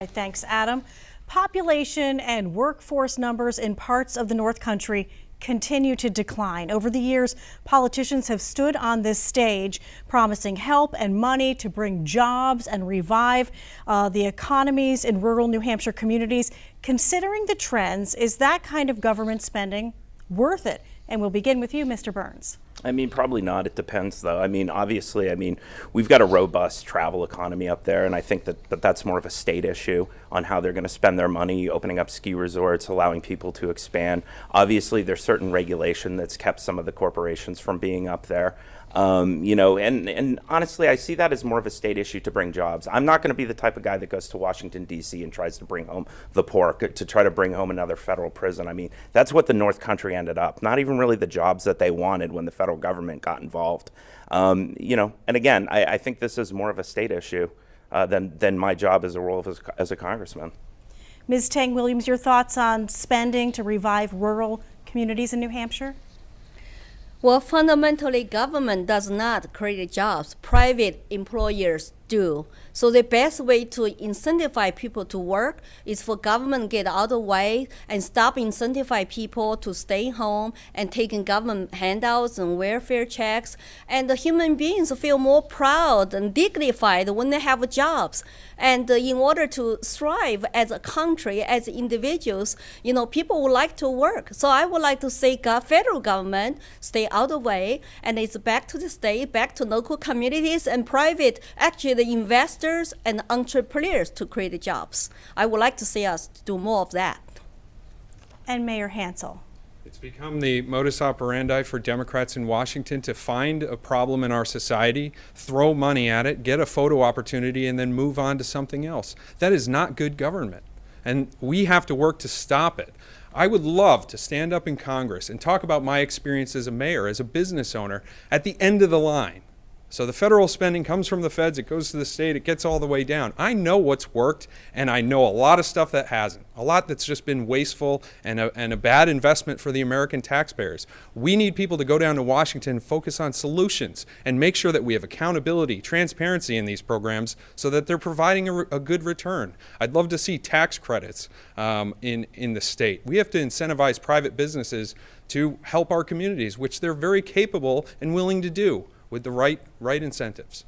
Thanks, Adam. Population and workforce numbers in parts of the North Country continue to decline. Over the years, politicians have stood on this stage promising help and money to bring jobs and revive the economies in rural New Hampshire communities. Considering the trends, is that kind of government spending worth it? And we'll begin with you, Mr. Burns. I mean, probably not. It depends, though. I mean, obviously, we've got a robust travel economy up there, and I think that that's more of a state issue on how they're going to spend their money, opening up ski resorts, allowing people to expand. Obviously, there's certain regulation that's kept some of the corporations from being up there. And honestly, I see that as more of a state issue to bring jobs. I'm not going to be the type of guy that goes to Washington, D.C. and tries to bring home the pork to try to bring home another federal prison. I mean, that's what the North Country ended up. Not even really the jobs that they wanted when the federal government got involved. And again, I think this is more of a state issue than my job as a role as a congressman. Ms. Tang Williams, your thoughts on spending to revive rural communities in New Hampshire? Well, fundamentally, government does not create jobs. Private employers do. So the best way to incentivize people to work is for government to get out of the way and stop incentivizing people to stay home and taking government handouts and welfare checks. And the human beings feel more proud and dignified when they have jobs. And in order to thrive as a country, as individuals, people would like to work. So I would like to say federal government stay out of the way, and it's back to the state, back to local communities and private, actually the investors and entrepreneurs to create jobs. I would like to see us do more of that. And Mayor Hansel. It's become the modus operandi for Democrats in Washington to find a problem in our society, throw money at it, get a photo opportunity, and then move on to something else. That is not good government, and we have to work to stop it. I would love to stand up in Congress and talk about my experience as a mayor, as a business owner, at the end of the line. So the federal spending comes from the feds, it goes to the state, it gets all the way down. I know what's worked, and I know a lot of stuff that hasn't. A lot that's just been wasteful and a bad investment for the American taxpayers. We need people to go down to Washington and focus on solutions and make sure that we have accountability, transparency in these programs so that they're providing a good return. I'd love to see tax credits in the state. We have to incentivize private businesses to help our communities, which they're very capable and willing to do with the right incentives.